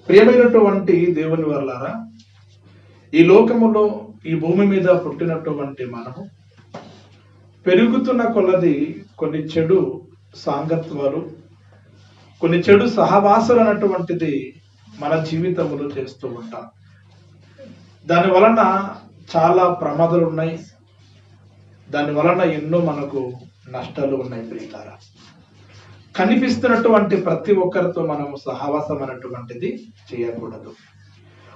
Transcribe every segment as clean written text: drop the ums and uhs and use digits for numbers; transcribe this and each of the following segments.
ప్రియమైనటువంటి దేవుని వర్లారా, ఈ లోకములో ఈ భూమి మీద పుట్టినటువంటి మనము పెరుగుతున్న కొలది కొన్ని చెడు సాంగత్వాలు, కొన్ని చెడు సహవాసాలు అన్నటువంటిది మన జీవితంలో చేస్తూ ఉంటాం. దాని వలన చాలా ప్రమాదాలు ఉన్నాయి, దాని వలన ఎన్నో మనకు నష్టాలు ఉన్నాయి. ప్రియులారా, కనిపిస్తున్నటువంటి ప్రతి ఒక్కరితో మనము సహవాసం అనేటువంటిది చేయకూడదు.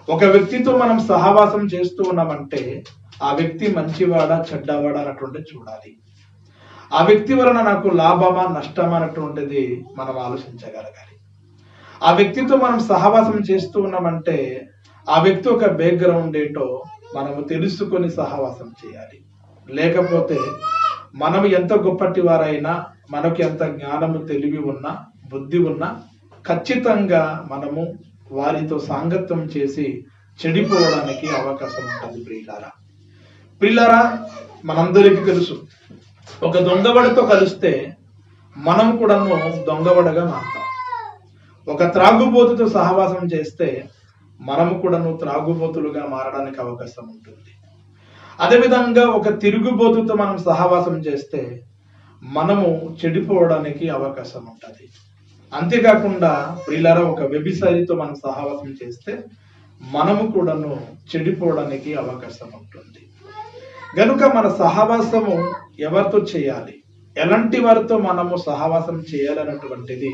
ఒక వ్యక్తితో మనం సహవాసం చేస్తూ ఉన్నామంటే ఆ వ్యక్తి మంచివాడా చెడ్డవాడా అన్నటువంటి చూడాలి. ఆ వ్యక్తి వలన నాకు లాభమా నష్టమా అన్నటువంటిది మనం ఆలోచించగలగాలి. ఆ వ్యక్తితో మనం సహవాసం చేస్తూ ఉన్నామంటే ఆ వ్యక్తి ఒక బ్యాక్గ్రౌండ్ ఏంటో మనము తెలుసుకొని సహవాసం చేయాలి. లేకపోతే మనం ఎంత గొప్పటి వారైనా, మనకు ఎంత జ్ఞానము తెలివి ఉన్నా బుద్ధి ఉన్నా ఖచ్చితంగా మనము వారితో సాంగత్యం చేసి చెడిపోవడానికి అవకాశం ఉంటుంది. ప్రియులారా, మనందరికీ తెలుసు, ఒక దొంగవాడితో కలిస్తే మనం కూడా దొంగవాడగా మారుతాం. ఒక త్రాగుబోతుతో సహవాసం చేస్తే మనము కూడా త్రాగుబోతులుగా మారడానికి అవకాశం ఉంటుంది. అదేవిధంగా ఒక తిరుగుబోతుతో మనం సహవాసం చేస్తే మనము చెడిపోవడానికి అవకాశం ఉంటుంది. అంతేకాకుండా ప్రియులారా, ఒక వ్యభిచారితో మనం సహవాసం చేస్తే మనము కూడాను చెడిపోవడానికి అవకాశం ఉంటుంది. గనుక మన సహవాసము ఎవరితో చేయాలి, ఎలాంటి వారితో మనము సహవాసం చేయాలన్నటువంటిది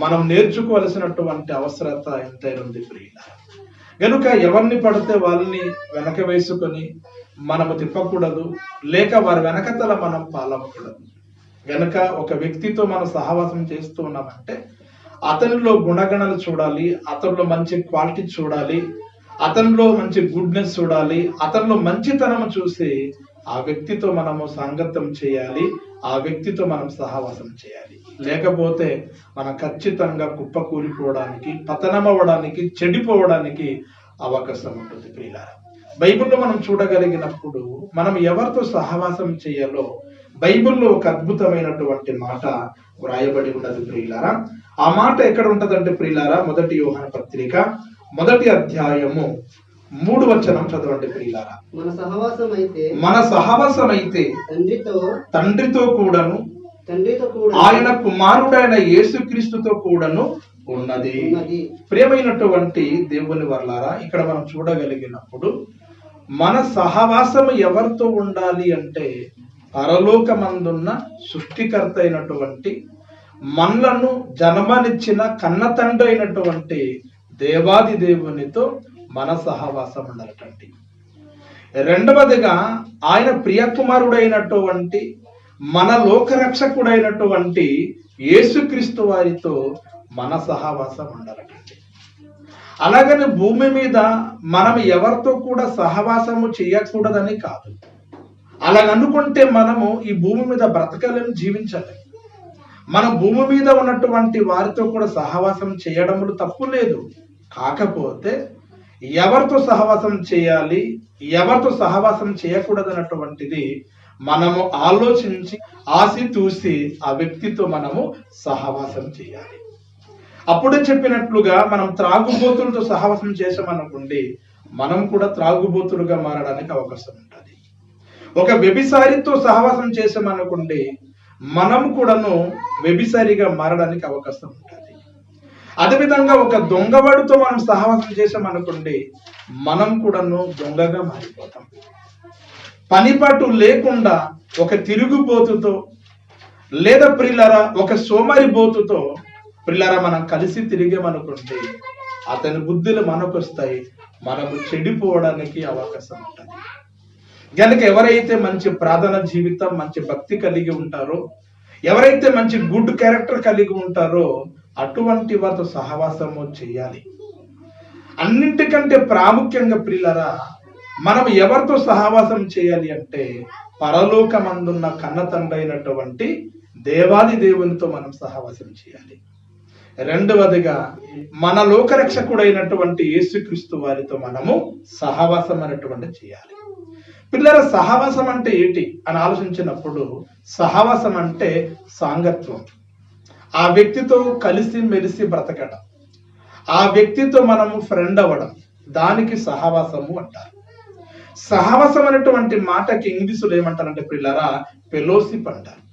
మనం నేర్చుకోవలసినటువంటి అవసరత ఎంతైనా ఉంది ప్రియులారా. గనుక ఎవరిని పడితే వాళ్ళని వెనక వేసుకొని మనము తిప్పకూడదు, లేక వారి వెనకతల మనం పాలవకూడదు. గనుక ఒక వ్యక్తితో మనం సహవాసం చేస్తూ ఉన్నామంటే అతనిలో గుణగణాలు చూడాలి, అతనిలో మంచి క్వాలిటీ చూడాలి, అతనిలో మంచి గుడ్నెస్ చూడాలి, అతనిలో మంచితనం చూసి ఆ వ్యక్తితో మనము సాంగత్యం చేయాలి, ఆ వ్యక్తితో మనం సహవాసం చేయాలి. లేకపోతే మనం ఖచ్చితంగా కుప్పకూలిపోవడానికి, పతనమవ్వడానికి, చెడిపోవడానికి అవకాశం ఉంటుంది. ప్రియులారా, బైబిల్లో మనం చూడగలిగినప్పుడు మనం ఎవరితో సహవాసం చేయాలో బైబిల్లో ఒక అద్భుతమైనటువంటి మాట వ్రాయబడి ఉన్నది. ప్రియులారా, ఆ మాట ఎక్కడ ఉంటదంటే ప్రియులారా, 1 యోహాను పత్రిక 1వ అధ్యాయము 3వ వచనం చదవండి. ప్రియులారా, మన సహవాసం అయితే తండ్రితో కూడాను ఆయన కుమారుడైన యేసుక్రీస్తుతో కూడాను ఉన్నది. ప్రియమైనటువంటి దేవుని వర్లారా, ఇక్కడ మనం చూడగలిగినప్పుడు మన సహవాసం ఎవరితో ఉండాలి అంటే పరలోకమందున్న సృష్టికర్త అయినటువంటి, మనలను జన్మనిచ్చిన కన్న తండ్రి అయినటువంటి దేవాది దేవునితో మన సహవాసం ఉండాలటండి. రెండవదిగా ఆయన ప్రియకుమారుడైనటువంటి, మన లోకరక్షకుడైనటువంటి యేసుక్రీస్తు వారితో మన సహవాసం ఉండాలటండి. అలాగని భూమి మీద మనం ఎవరితో కూడా సహవాసము చేయకూడదని కాదు. అలాగనుకుంటే మనము ఈ భూమి మీద బ్రతకలేము, జీవించలేము. మనం భూమి మీద ఉన్నటువంటి వారితో కూడా సహవాసం చేయడములు తప్పు లేదు. కాకపోతే ఎవరితో సహవాసం చేయాలి, ఎవరితో సహవాసం చేయకూడదు అన్నటువంటిది మనము ఆలోచించి ఆసి తూసి ఆ వ్యక్తితో మనము సహవాసం చేయాలి. అప్పుడే చెప్పినట్లుగా మనం త్రాగుబోతులతో సహవాసం చేసామనుకోండి, మనం కూడా త్రాగుబోతులుగా మారడానికి అవకాశం ఉంటుంది. ఒక వ్యభిచారితో సహవాసం చేసామనుకోండి, మనం కూడాను వ్యభిచారిగా మారడానికి అవకాశం ఉంటుంది. అదేవిధంగా ఒక దొంగవాడితో మనం సహవాసం చేసామనుకోండి, మనం కూడాను దొంగగా మారిపోతాం. పనిపాటు లేకుండా ఒక తిరుగుబోతుతో లేదా ప్రియులారా ఒక సోమరి బోతుతో ప్రియులారా మనం కలిసి తిరిగామనుకోండి, అతని బుద్ధులు మనకు వస్తాయి, మనము చెడిపోవడానికి అవకాశం ఉంటుంది. కనుక ఎవరైతే మంచి ప్రార్థన జీవితం, మంచి భక్తి కలిగి ఉంటారో, ఎవరైతే మంచి గుడ్ క్యారెక్టర్ కలిగి ఉంటారో అటువంటి వారితో సహవాసము చేయాలి. అన్నింటికంటే ప్రాముఖ్యంగా ప్రియులారా, మనం ఎవరితో సహవాసం చేయాలి అంటే పరలోకమందున్న కన్న తండ్రి అయినటువంటి దేవాది దేవునితో మనం సహవాసం చేయాలి. రెండవదిగా మన లోకరక్షకుడైనటువంటి యేసుక్రీస్తు వారితో మనము సహవాసం అనేటువంటి చేయాలి. పిల్లల సహవాసం అంటే ఏంటి అని ఆలోచించినప్పుడు సహవాసం అంటే సాంగత్వం. ఆ వ్యక్తితో కలిసి మెలిసి బ్రతకడం, ఆ వ్యక్తితో మనము ఫ్రెండ్ అవ్వడం, దానికి సహవాసము అంటారు. సహవాసం అనేటువంటి మాటకి ఇంగ్లీషులో ఏమంటారంటే పిల్లరా, ఫెలోషిప్ అంటారు.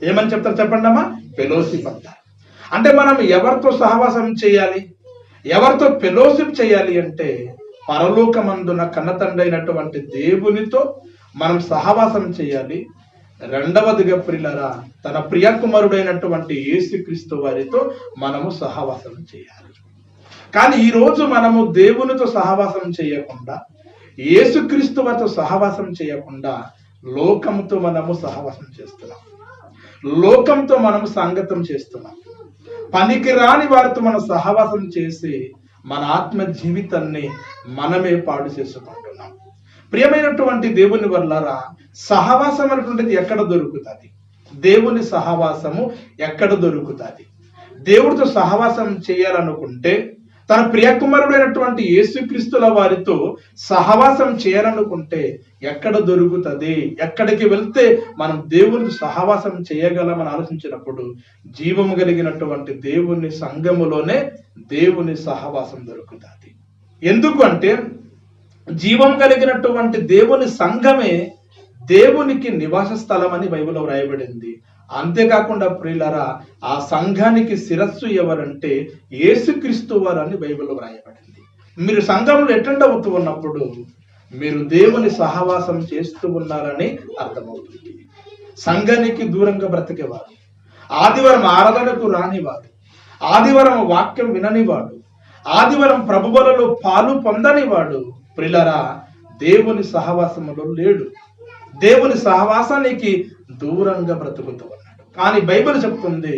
ఏమని చెప్తారు చెప్పండి అమ్మా? ఫెలోషిప్ అంటారు. అంటే మనం ఎవరితో సహవాసం చేయాలి, ఎవరితో ఫెలోషిప్ చేయాలి అంటే పరలోకమందున కన్నతండ్రి అయినటువంటి దేవునితో మనం సహవాసం చేయాలి. రెండవదిగా ప్రియులారా, తన ప్రియకుమారుడైనటువంటి యేసుక్రీస్తు వారితో మనము సహవాసం చేయాలి. కానీ ఈరోజు మనము దేవునితో సహవాసం చేయకుండా, యేసుక్రీస్తు వారితో సహవాసం చేయకుండా లోకంతో మనము సహవాసం చేస్తున్నాం, లోకంతో మనము సంగతం చేస్తున్నాం. పనికి రాని వారితో మనం సహవాసం చేసి మన ఆత్మ జీవితాన్ని మనమే పాడు చేసుకుంటున్నాం. ప్రియమైనటువంటి దేవుని వల్లారా, సహవాసం అనేటువంటిది ఎక్కడ దొరుకుతుంది? దేవుని సహవాసము ఎక్కడ దొరుకుతుంది? దేవుడితో సహవాసం చేయాలనుకుంటే, తన ప్రియకుమారుడైనటువంటి యేసుక్రీస్తుల వారితో సహవాసం చేయాలనుకుంటే ఎక్కడ దొరుకుతుంది? ఎక్కడికి వెళ్తే మనం దేవుని సహవాసం చేయగలమని ఆలోచించినప్పుడు జీవము కలిగినటువంటి దేవుని సంఘములోనే దేవుని సహవాసం దొరుకుతుంది. ఎందుకు అంటే జీవం కలిగినటువంటి దేవుని సంఘమే దేవునికి నివాస స్థలం అని బైబిల్లో వ్రాయబడింది. అంతేకాకుండా ప్రియులారా, ఆ సంఘానికి శిరస్సు ఎవరంటే యేసుక్రీస్తు వారు అని బైబిల్లో వ్రాయబడింది. మీరు సంఘంలో అటెండ్ అవుతూ ఉన్నప్పుడు మీరు దేవుని సహవాసం చేస్తూ ఉన్నారని అర్థమవుతుంది. సంఘానికి దూరంగా బ్రతికేవారు, ఆదివారం ఆరాధనకు రానివాడు, ఆదివారం వాక్యం విననివాడు, ఆదివారం ప్రభువులలో పాలు పొందనివాడు ప్రియులారా దేవుని సహవాసములో లేడు. దేవుని సహవాసానికి దూరంగా బ్రతుకుతూ ఉన్నాడు. కానీ బైబిల్ చెప్తుంది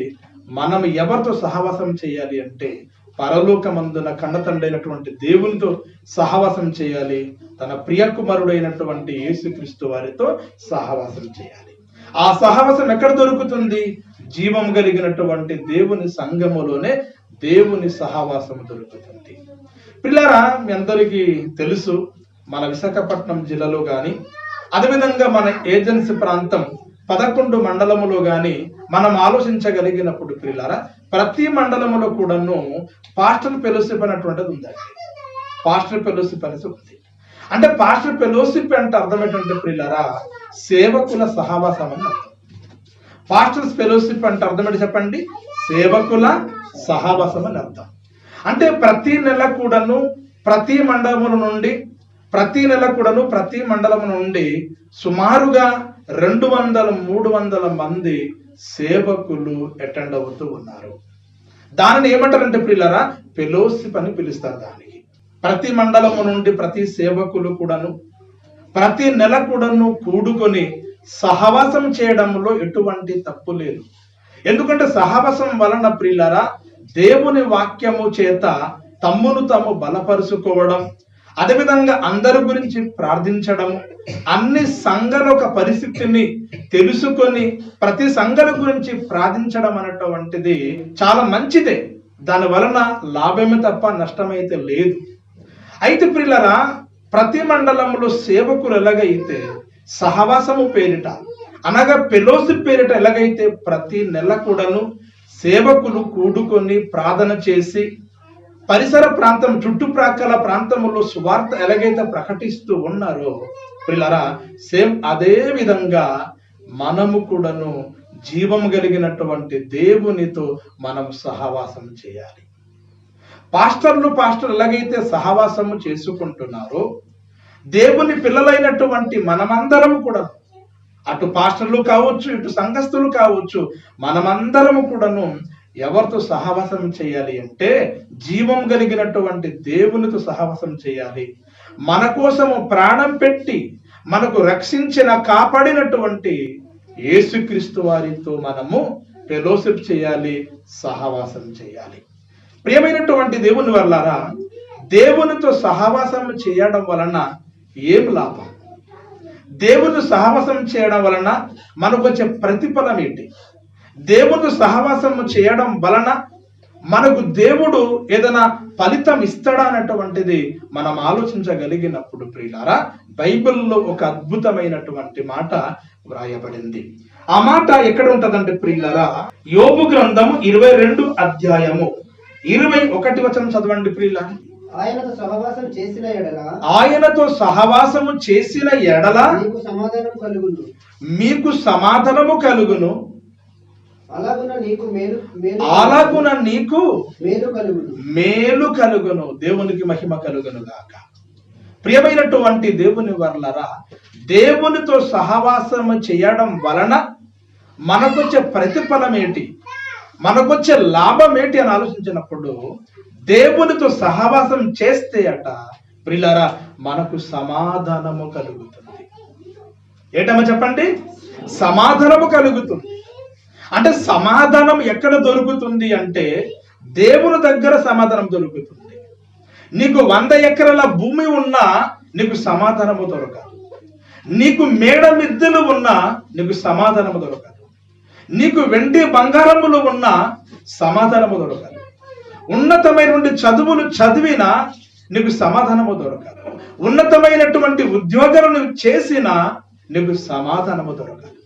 మనం ఎవరితో సహవాసం చేయాలి అంటే పరలోకమందున కన్నతండ్రి అయినటువంటి దేవునితో సహవాసం చేయాలి. తన ప్రియకుమారుడైనటువంటి యేసుక్రీస్తు వారితో సహవాసం చేయాలి. ఆ సహవాసం ఎక్కడ దొరుకుతుంది? జీవం కలిగినటువంటి దేవుని సంఘములోనే దేవుని సహవాసం దొరుకుతుంది. పిల్లరా, మీ అందరికీ తెలుసు, మన విశాఖపట్నం జిల్లాలో కానీ అదేవిధంగా మన ఏజెన్సీ ప్రాంతం 11 మండలములో కానీ మనం ఆలోచించగలిగినప్పుడు పిల్లరా, ప్రతి మండలములో కూడాను పాస్టర్ ఫెలోషిప్ అనేటువంటిది ఉందండి. పాస్టర్ ఫెలోషిప్ అనేది ఉంది. అంటే పాస్టర్ ఫెలోషిప్ అంటే అర్థం ఏంటంటే పిల్లరా, సేవకుల సహవాసం అని అర్థం. పాస్టర్స్ ఫెలోషిప్ అంటే అర్థం ఏంటి చెప్పండి? సేవకుల సహవాసం అని అర్థం. అంటే ప్రతి నెల కూడాను ప్రతి మండలముల నుండి ప్రతి మండలం నుండి సుమారుగా 200-300 మంది సేవకులు అటెండ్ అవుతూ ఉన్నారు. దానిని ఏమంటారంటే పిల్లరా, ఫెలోషిప్ అని పిలుస్తారు. దానికి ప్రతి మండలము నుండి ప్రతి సేవకులు కూడాను ప్రతి నెల కూడాను కూడుకొని సహవాసం చేయడంలో ఎటువంటి తప్పు లేదు. ఎందుకంటే సహవాసం వలన ప్రియులారా దేవుని వాక్యము చేత తమ్మును తాము బలపరుచుకోవడం, అదేవిధంగా అందరి గురించి ప్రార్థించడం, అన్ని సంఘాల ఒక పరిస్థితిని తెలుసుకొని ప్రతి సంఘాల గురించి ప్రార్థించడం అనేటువంటిది చాలా మంచిదే. దాని వలన లాభమే తప్ప నష్టమైతే లేదు. అయితే ప్రియులారా, ప్రతి మండలంలో సేవకులు ఎలాగైతే సహవాసము పేరిట అనగా ఫెలోషిప్ పేరిట ఎలాగైతే ప్రతి నెల కూడాను సేవకులు కూడుకొని ప్రార్థన చేసి పరిసర ప్రాంతం చుట్టుప్రక్కల ప్రాంతంలో సువార్త ఎలాగైతే ప్రకటిస్తూ ఉన్నారో పిల్లరా, సేమ్ అదే విధంగా మనము కూడాను జీవం కలిగినటువంటి దేవునితో మనం సహవాసం చేయాలి. పాస్టర్లు ఎలాగైతే సహవాసము చేసుకుంటున్నారో దేవుని పిల్లలైనటువంటి మనమందరము కూడా, అటు పాస్టర్లు కావచ్చు, ఇటు సంఘస్థులు కావచ్చు, మనమందరము కూడాను ఎవరితో సహవాసం చేయాలి అంటే జీవం కలిగినటువంటి దేవునితో సహవాసం చేయాలి. మన కోసము ప్రాణం పెట్టి మనకు రక్షించిన కాపాడినటువంటి యేసుక్రీస్తు వారితో మనము ఫెలోషిప్ చేయాలి, సహవాసం చేయాలి. ప్రియమైనటువంటి దేవుని వల్లారా, దేవునితో సహవాసం చేయడం వలన ఏం లాభం? దేవుని సహవాసం చేయడం వలన మనకు వచ్చే ప్రతిఫలం ఏంటి? దేవుని సహవాసం చేయడం వలన మనకు దేవుడు ఏదైనా ఫలితం ఇస్తాడా అన్నటువంటిది మనం ఆలోచించగలిగినప్పుడు ప్రియులారా, బైబిల్లో ఒక అద్భుతమైనటువంటి మాట వ్రాయబడింది. ఆ మాట ఎక్కడ ఉంటదంటే ప్రియులారా, యోబు గ్రంథము 22 అధ్యాయము 21 చదవండి ప్రియులా. ఆయనతో సహవాసం చేసిన ఎడల ఆయనతో సహవాసము చేసిన ఎడల నీకు సమాధానం కలుగును, మీకు సమాధానము కలుగును, అలాగున నీకు అలాగున నీకు మేలు కలుగును. మేలు కలుగును. దేవునికి మహిమ కలుగును గాక. ప్రియమైనటువంటి దేవుని వర్లరా, దేవునితో సహవాసము చేయడం వలన మనకొచ్చే ప్రతిఫలం ఏంటి, మనకొచ్చే లాభం ఏంటి అని ఆలోచించినప్పుడు, దేవునితో సహవాసం చేస్తే అట ప్రియులారా మనకు సమాధానము కలుగుతుంది. ఏంటమ్మా చెప్పండి? సమాధానము కలుగుతుంది. అంటే సమాధానం ఎక్కడ దొరుకుతుంది అంటే దేవుని దగ్గర సమాధానం దొరుకుతుంది. నీకు 100 ఎకరాల భూమి ఉన్నా నీకు సమాధానము దొరకదు. నీకు మేడ మిద్దెలు ఉన్నా నీకు సమాధానము దొరకదు. నీకు వెండి బంగారములు ఉన్నా సమాధానము దొరకదు. ఉన్నతమైనటువంటి చదువులు చదివినా నీకు సమాధానము దొరకదు. ఉన్నతమైనటువంటి ఉద్యోగాలు నువ్వు చేసినా నీకు సమాధానము దొరకదు.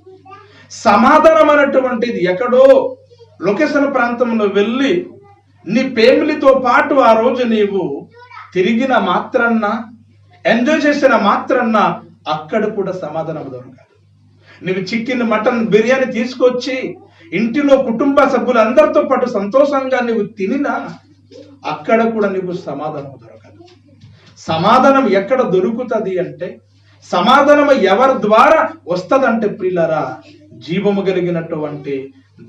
సమాధానం అనేటువంటిది ఎక్కడో లొకేషన్ ప్రాంతంలో వెళ్ళి నీ ఫ్యామిలీతో పాటు ఆ రోజు నీవు తిరిగిన మాత్రాన్న, ఎంజాయ్ చేసిన మాత్రాన్న అక్కడ కూడా సమాధానం దొరకదు. నువ్వు చికెన్, మటన్, బిర్యానీ తీసుకొచ్చి ఇంటిలో కుటుంబ సభ్యులందరితో పాటు సంతోషంగా నువ్వు తినినా అక్కడ కూడా నీకు సమాధానం దొరకదు. సమాధానం ఎక్కడ దొరుకుతుంది అంటే, సమాధానం ఎవరి ద్వారా వస్తుందంటే ప్రియులారా, జీవము కలిగినటువంటి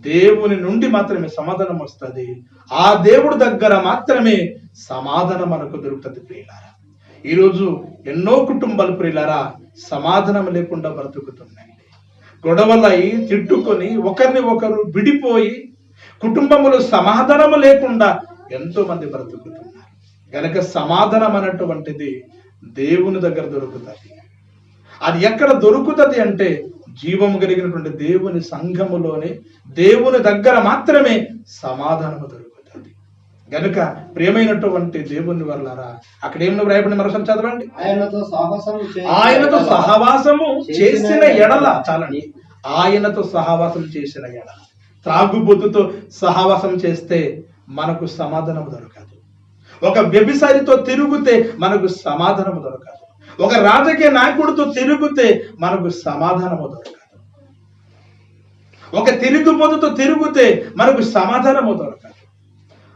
దేవుని నుండి మాత్రమే సమాధానం వస్తుంది. ఆ దేవుడి దగ్గర మాత్రమే సమాధానం మనకు దొరుకుతుంది ప్రియులారా. ఈరోజు ఎన్నో కుటుంబాలు ప్రియులారా సమాధానం లేకుండా బ్రతుకుతున్నాయి. గొడవలై తిట్టుకొని ఒకరిని ఒకరు విడిపోయి కుటుంబములు సమాధానము లేకుండా ఎంతో మంది బ్రతుకుతున్నారు. కనుక సమాధానం అనేటువంటిది దేవుని దగ్గర దొరుకుతుంది. అది ఎక్కడ దొరుకుతుంది అంటే జీవము కలిగినటువంటి దేవుని సంఘములోనే, దేవుని దగ్గర మాత్రమే సమాధానము దొరుకుతుంది. గనుక ప్రియమైనటువంటి దేవుని వల్లరా అక్కడ ఏమో రాయబడి మరోసారి చదవండి. ఆయనతో సహవాసము చేసిన ఎడల, చాలండి, ఆయనతో సహవాసం చేసిన ఎడల. త్రాగుబోతుతో సహవాసం చేస్తే మనకు సమాధానము దొరకదు. ఒక వ్యభిచారితో తిరిగితే మనకు సమాధానము దొరకదు. ఒక రాజకీయ నాయకుడితో తిరిగితే మనకు సమాధానము దొరకదు. ఒక తిరుగుబోతుతో తిరిగితే మనకు సమాధానము దొరకదు.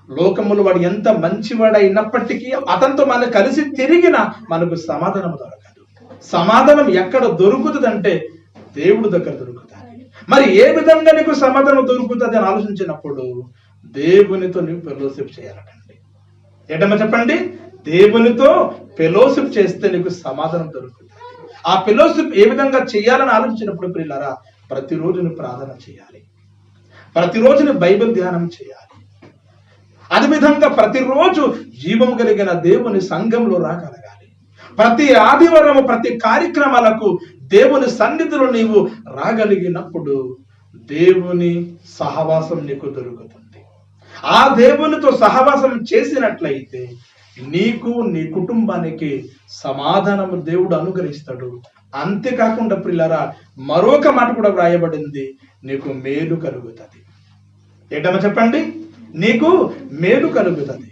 లోకములు వాడు ఎంత మంచివాడైనప్పటికీ అతనితో మనం కలిసి తిరిగినా మనకు సమాధానం దొరకదు. సమాధానం ఎక్కడ దొరుకుతుంది అంటే దేవుడి దగ్గర దొరుకుతుంది. మరి ఏ విధంగా నీకు సమాధానం దొరుకుతుంది అని ఆలోచించినప్పుడు దేవునితో నీవు ఫెలోషిప్ చేయాలటండి. ఏంటమ్మా చెప్పండి? దేవునితో ఫెలోషిప్ చేస్తే నీకు సమాధానం దొరుకుతుంది. ఆ ఫెలోషిప్ ఏ విధంగా చేయాలని ఆలోచించినప్పుడు ప్రియులారా, ప్రతిరోజు నువ్వు ప్రార్థన చేయాలి, ప్రతిరోజు నువ్వు బైబిల్ ధ్యానం చేయాలి. అదే విధంగా ప్రతిరోజు జీవం కలిగిన దేవుని సంఘంలో రాగలగాలి. ప్రతి ఆదివారము ప్రతి కార్యక్రమాలకు దేవుని సన్నిధిలో నీవు రాగలిగినప్పుడు దేవుని సహవాసం నీకు దొరుకుతుంది. ఆ దేవునితో సహవాసం చేసినట్లయితే నీకు నీ కుటుంబానికి సమాధానము దేవుడు అనుగ్రహిస్తాడు. అంతేకాకుండా ప్రియులారా మరొక మాట కూడా వ్రాయబడింది, నీకు మేలు కలుగుతుంది. ఏంటమ్మా చెప్పండి? నీకు మేలు కలుగుతుంది,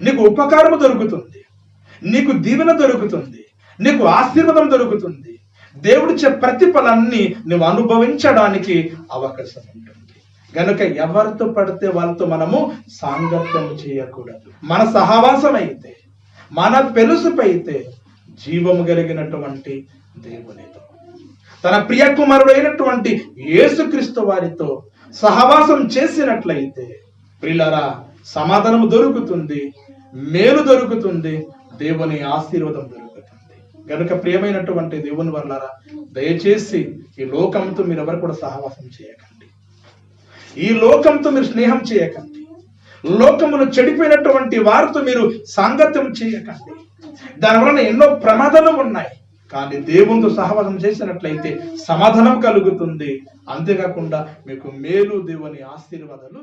నీకు ఉపకారము దొరుకుతుంది, నీకు దీవెన దొరుకుతుంది, నీకు ఆశీర్వాదం దొరుకుతుంది. దేవుడిచ్చే ప్రతిఫలాన్ని నువ్వు అనుభవించడానికి అవకాశం ఉంటుంది. గనుక ఎవరితో పడితే వాళ్ళతో మనము సాంగత్యం చేయకూడదు. మన సహవాసం అయితే, మన పెలుసుపైతే జీవము కలిగినటువంటి దేవునితో, తన ప్రియ కుమారుడు అయినటువంటి యేసుక్రీస్తు వారితో సహవాసం చేసినట్లయితే ప్రియులారా సమాధానం దొరుకుతుంది, మేలు దొరుకుతుంది, దేవుని ఆశీర్వాదం దొరుకుతుంది. కనుక ప్రియమైనటువంటి దేవుని వల్లరా దయచేసి ఈ లోకంతో మీరు ఎవరు కూడా సహవాసం చేయకండి. ఈ లోకంతో మీరు స్నేహం చేయకండి. లోకములు చెడిపోయినటువంటి వారితో మీరు సాంగత్యం చేయకండి. దానివలన ఎన్నో ప్రమాదాలు ఉన్నాయి. కానీ దేవునితో సహవాసం చేసినట్లయితే సమాధానం కలుగుతుంది. అంతేకాకుండా మీకు మేలు, దేవుని ఆశీర్వాదాలు